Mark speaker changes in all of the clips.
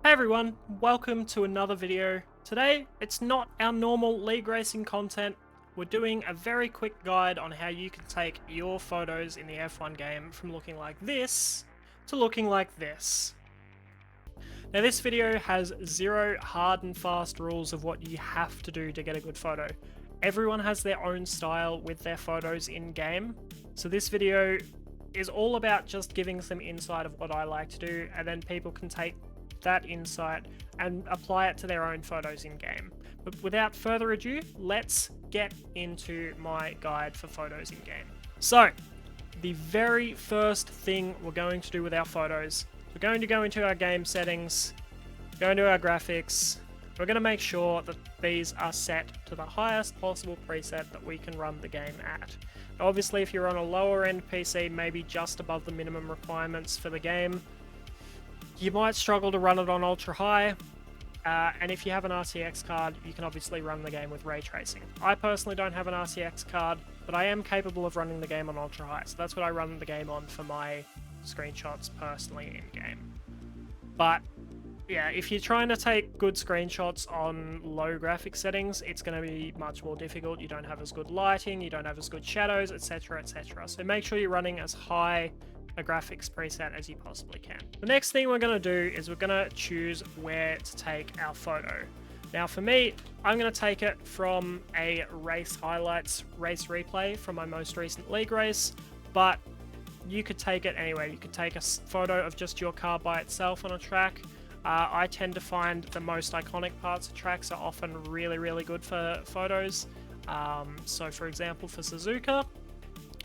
Speaker 1: Hey everyone, welcome to another video. Today, it's not our normal league racing content. We're doing a very quick guide on how you can take your photos in the F1 game from looking like this to looking like this. Now this video has zero hard and fast rules of what you have to do to get a good photo. Everyone has their own style with their photos in game, so this video is all about just giving some insight of what I like to do, and then people can take that insight and apply it to their own photos in game. But without further ado, let's get into my guide for photos in game. So, the very first thing we're going to do with our photos, we're going to go into our game settings, go into our graphics. We're going to make sure that these are set to the highest possible preset that we can run the game at. Obviously, if you're on a lower end PC, maybe just above the minimum requirements for the game, you might struggle to run it on ultra high, and if you have an RTX card, you can obviously run the game with ray tracing. I personally don't have an RTX card, but I am capable of running the game on ultra high, so that's what I run the game on for my screenshots personally in game. But yeah, if you're trying to take good screenshots on low graphic settings, it's going to be much more difficult. You don't have as good lighting, you don't have as good shadows, etc, etc. So make sure you're running as high a graphics preset as you possibly can. The next thing we're going to do is we're going to choose where to take our photo. Now for me, I'm going to take it from a race highlights race replay from my most recent league race, but you could take it anywhere. You could take a photo of just your car by itself on a track. I tend to find the most iconic parts of tracks are often really good for photos. So for example, for Suzuka,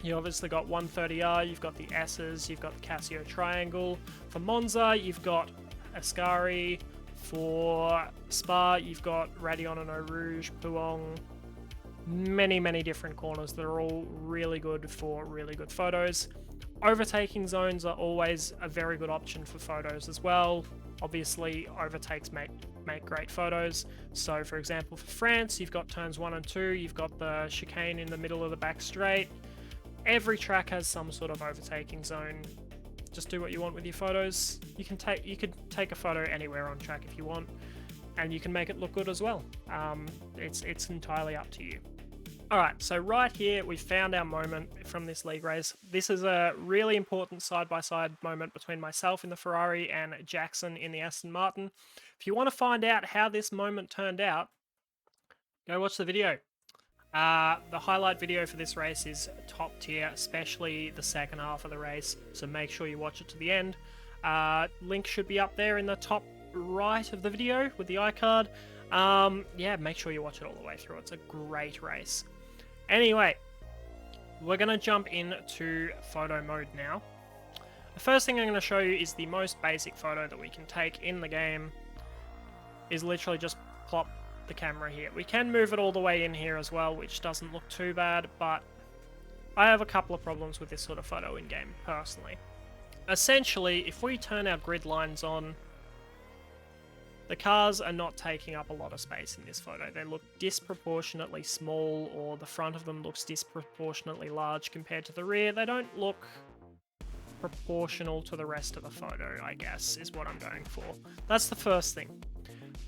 Speaker 1: you obviously got 130R, you've got the S's, you've got the Casio Triangle. For Monza, you've got Ascari. For Spa, you've got Radion and Eau Rouge, Puong. Many different corners that are all really good for really good photos. Overtaking zones are always a very good option for photos as well. Obviously, overtakes make great photos. So for example, for France, you've got turns 1 and 2, you've got the chicane in the middle of the back straight. Every track has some sort of overtaking zone. Just do what you want with your photos. You could take a photo anywhere on track if you want, and you can make it look good as well. It's entirely up to you. Alright, so right here we found our moment from this league race. This is a really important side-by-side moment between myself in the Ferrari and Jackson in the Aston Martin. If you want to find out how this moment turned out, go watch the video. The highlight video for this race is top tier, especially the second half of the race, so make sure you watch it to the end. Link should be up there in the top right of the video with the iCard. Yeah, make sure you watch it all the way through. It's a great race. Anyway, we're going to jump into photo mode now. The first thing I'm going to show you is the most basic photo that we can take in the game. Is literally just plop the camera here. We can move it all the way in here as well, which doesn't look too bad, but I have a couple of problems with this sort of photo in game, personally. Essentially, if we turn our grid lines on, the cars are not taking up a lot of space in this photo. They look disproportionately small, or the front of them looks disproportionately large compared to the rear. They don't look proportional to the rest of the photo, I guess, is what I'm going for. That's the first thing.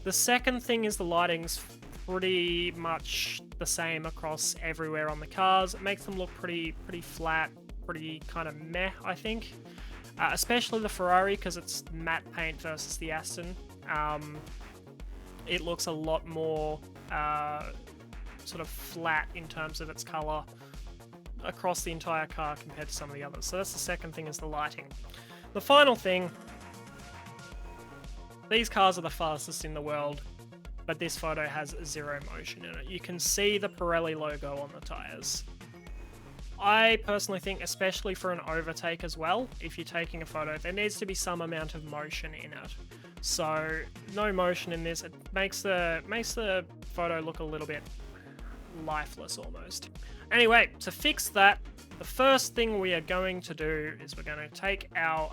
Speaker 1: The second thing is the lighting's pretty much the same across everywhere on the cars. It makes them look pretty flat, pretty kind of meh, I think. Especially the Ferrari, because it's matte paint versus the Aston. It looks a lot more sort of flat in terms of its colour across the entire car compared to some of the others. So that's the second thing, is the lighting. The final thing, these cars are the fastest in the world, but this photo has zero motion in it. You can see the Pirelli logo on the tyres. I personally think, especially for an overtake as well, if you're taking a photo, there needs to be some amount of motion in it. So, no motion in this. It makes the photo look a little bit lifeless almost. Anyway, to fix that, the first thing we are going to do is we're going to take our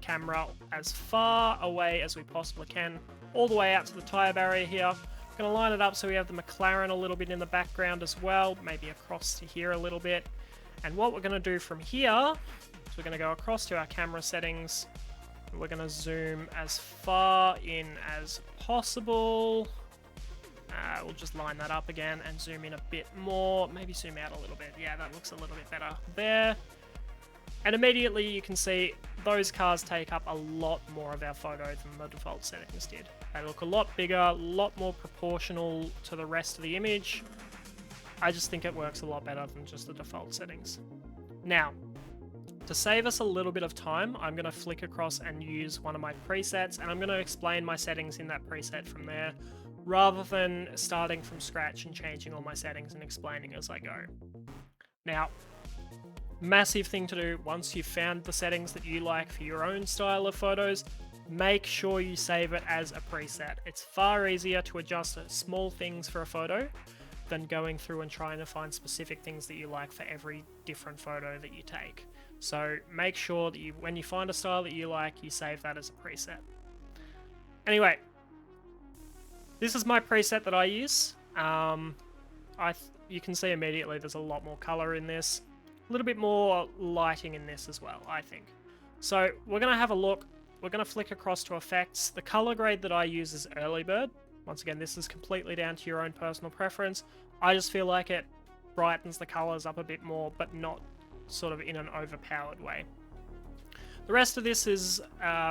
Speaker 1: camera as far away as we possibly can, all the way out to the tyre barrier here. We're going to line it up so we have the McLaren a little bit in the background as well, maybe across to here a little bit. And what we're going to do from here is we're going to go across to our camera settings, We're going to zoom as far in as possible. We'll just line that up again and zoom in a bit more. Maybe zoom out a little bit. Yeah, that looks a little bit better there. And immediately you can see those cars take up a lot more of our photo than the default settings did. They look a lot bigger, a lot more proportional to the rest of the image. I just think it works a lot better than just the default settings. Now, to save us a little bit of time, I'm going to flick across and use one of my presets, and I'm going to explain my settings in that preset from there, rather than starting from scratch and changing all my settings and explaining as I go. Now, massive thing to do once you've found the settings that you like for your own style of photos, make sure you save it as a preset. It's far easier to adjust small things for a photo than going through and trying to find specific things that you like for every different photo that you take. So make sure that when you find a style that you like, you save that as a preset. Anyway, this is my preset that I use. You can see immediately there's a lot more color in this. A little bit more lighting in this as well, I think. So we're going to have a look. We're going to flick across to effects. The color grade that I use is Early Bird. Once again, this is completely down to your own personal preference. I just feel like it brightens the colors up a bit more, but not sort of in an overpowered way. The rest of this is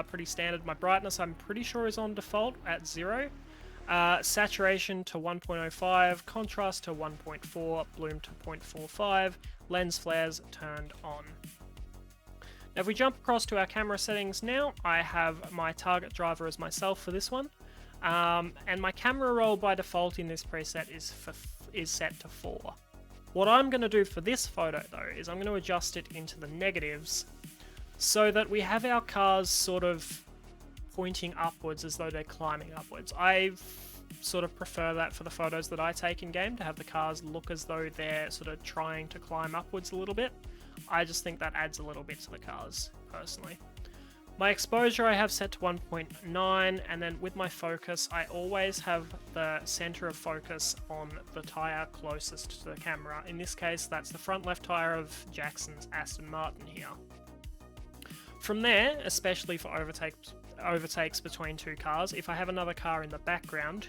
Speaker 1: pretty standard. My brightness, I'm pretty sure, is on default at 0. Saturation to 1.05, contrast to 1.4, bloom to 0.45, lens flares turned on. Now if we jump across to our camera settings now, I have my target driver as myself for this one, and my camera roll by default in this preset is set to 4. What I'm going to do for this photo though is I'm going to adjust it into the negatives so that we have our cars sort of pointing upwards as though they're climbing upwards. I sort of prefer that for the photos that I take in game, to have the cars look as though they're sort of trying to climb upwards a little bit. I just think that adds a little bit to the cars, personally. My exposure I have set to 1.9, and then with my focus, I always have the center of focus on the tyre closest to the camera. In this case, that's the front left tyre of Jackson's Aston Martin here. From there, especially for overtakes between two cars, if I have another car in the background,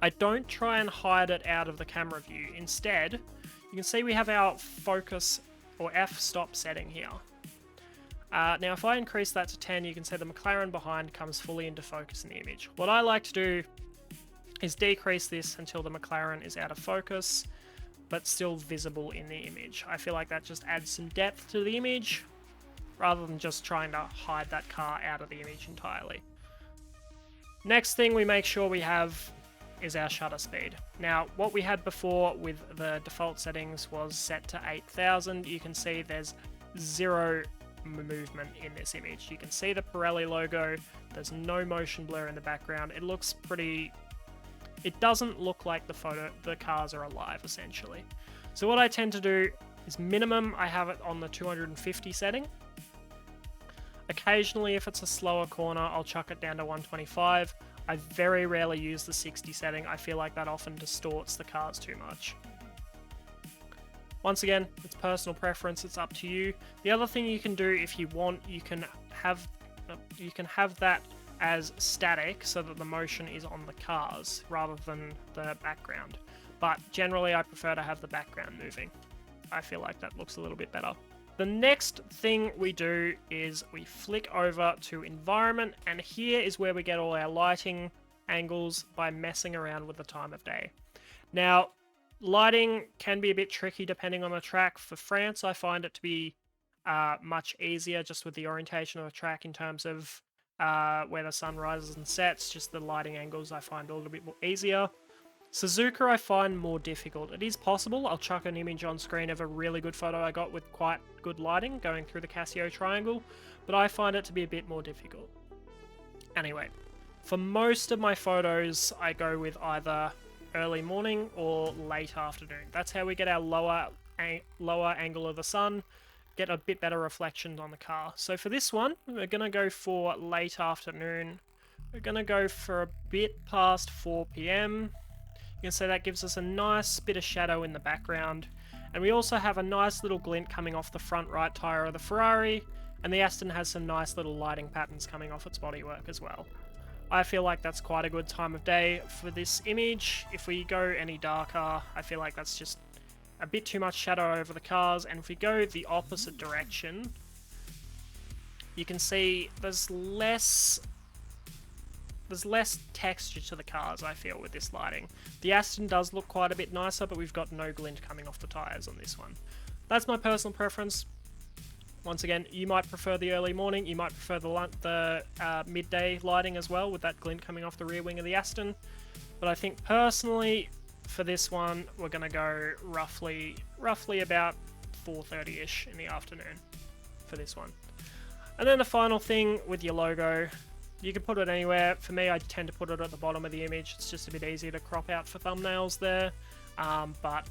Speaker 1: I don't try and hide it out of the camera view. Instead, you can see we have our focus or f-stop setting here. Now if I increase that to 10, you can see the McLaren behind comes fully into focus in the image. What I like to do is decrease this until the McLaren is out of focus, but still visible in the image. I feel like that just adds some depth to the image, rather than just trying to hide that car out of the image entirely. Next thing we make sure we have is our shutter speed. Now, what we had before with the default settings was set to 8000. You can see there's 0 movement in this image. You can see the Pirelli logo. There's no motion blur in the background. It looks pretty... It doesn't look like the cars are alive, essentially. So what I tend to do is minimum, I have it on the 250 setting. Occasionally, if it's a slower corner, I'll chuck it down to 125. I very rarely use the 60 setting. I feel like that often distorts the cars too much. Once again, it's personal preference, it's up to you. The other thing you can do if you want, you can have that as static so that the motion is on the cars rather than the background. But generally I prefer to have the background moving. I feel like that looks a little bit better. The next thing we do is we flick over to environment, and here is where we get all our lighting angles by messing around with the time of day. Now, lighting can be a bit tricky depending on the track. For France, I find it to be much easier just with the orientation of the track in terms of where the sun rises and sets. Just the lighting angles I find a little bit more easier. Suzuka I find more difficult. It is possible. I'll chuck an image on screen of a really good photo I got with quite good lighting going through the Casio triangle, but I find it to be a bit more difficult. Anyway, for most of my photos, I go with either early morning or late afternoon. That's how we get our lower angle of the sun, get a bit better reflections on the car. So for this one, we're going to go for late afternoon. We're going to go for a bit past 4 PM. You can see that gives us a nice bit of shadow in the background. And we also have a nice little glint coming off the front right tyre of the Ferrari and the Aston has some nice little lighting patterns coming off its bodywork as well. I feel like that's quite a good time of day for this image. If we go any darker, I feel like that's just a bit too much shadow over the cars, and if we go the opposite direction, you can see there's less texture to the cars, I feel, with this lighting. The Aston does look quite a bit nicer, but we've got no glint coming off the tyres on this one. That's my personal preference. Once again, you might prefer the early morning, you might prefer the midday lighting as well, with that glint coming off the rear wing of the Aston. But I think personally, for this one, we're going to go roughly about 4:30ish in the afternoon for this one. And then the final thing with your logo, you can put it anywhere. For me, I tend to put it at the bottom of the image. It's just a bit easier to crop out for thumbnails there. But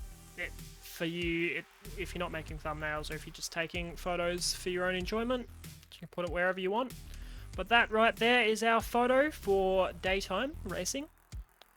Speaker 1: for you, if you're not making thumbnails or if you're just taking photos for your own enjoyment, you can put it wherever you want. But that right there is our photo for daytime racing.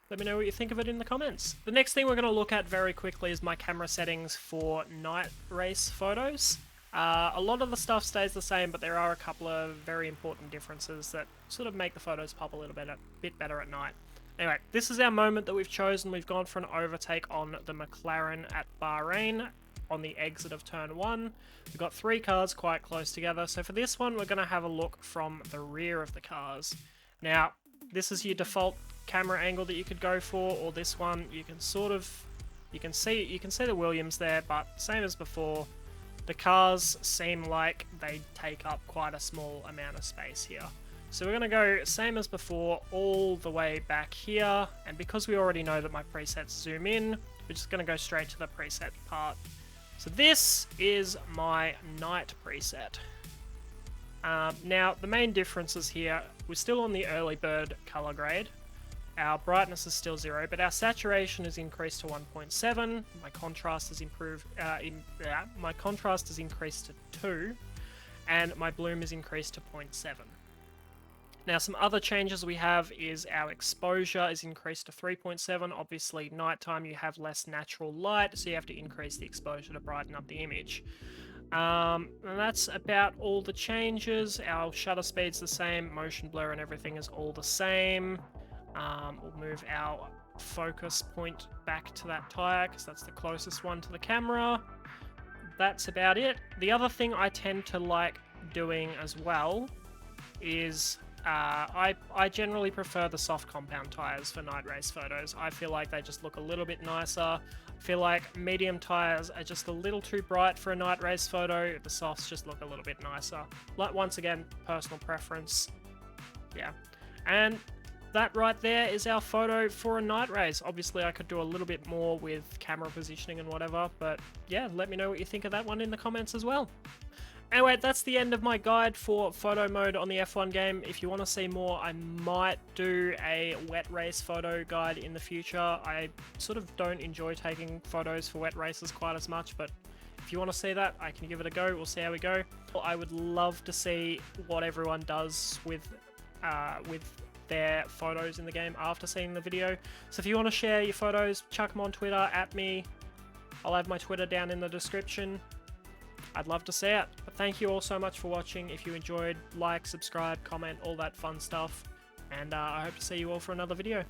Speaker 1: Let me know what you think of it in the comments. The next thing we're going to look at very quickly is my camera settings for night race photos. A lot of the stuff stays the same, but there are a couple of very important differences that sort of make the photos pop a little bit better at night. Anyway, this is our moment that we've chosen. We've gone for an overtake on the McLaren at Bahrain on the exit of turn 1. We've got 3 cars quite close together, so for this one we're going to have a look from the rear of the cars. Now, this is your default camera angle that you could go for, or this one you can you can see the Williams there, but same as before, the cars seem like they take up quite a small amount of space here. So we're going to go same as before all the way back here, and because we already know that my presets zoom in, we're just going to go straight to the preset part. So this is my night preset. Now the main differences here, we're still on the early bird color grade. Our brightness is still 0, but our saturation is increased to 1.7. My contrast is my contrast is increased to 2, and my bloom is increased to 0.7. Now, some other changes we have is our exposure is increased to 3.7. Obviously, nighttime you have less natural light, so you have to increase the exposure to brighten up the image. And that's about all the changes. Our shutter speed's the same, motion blur and everything is all the same. We'll move our focus point back to that tyre because that's the closest one to the camera. That's about it. The other thing I tend to like doing as well is I generally prefer the soft compound tyres for night race photos. I feel like they just look a little bit nicer. I feel like medium tyres are just a little too bright for a night race photo. The softs just look a little bit nicer. Like, once again, personal preference. Yeah. And that right there is our photo for a night race. Obviously, I could do a little bit more with camera positioning and whatever, but yeah, let me know what you think of that one in the comments as well. Anyway, that's the end of my guide for photo mode on the F1 game. If you want to see more, I might do a wet race photo guide in the future. I sort of don't enjoy taking photos for wet races quite as much, but if you want to see that, I can give it a go. We'll see how we go. I would love to see what everyone does with their photos in the game after seeing the video. So if you want to share your photos, chuck them on Twitter at me. I'll have my Twitter down in the description. I'd love to see it. But thank you all so much for watching. If you enjoyed, like, subscribe, comment, all that fun stuff. And I hope to see you all for another video.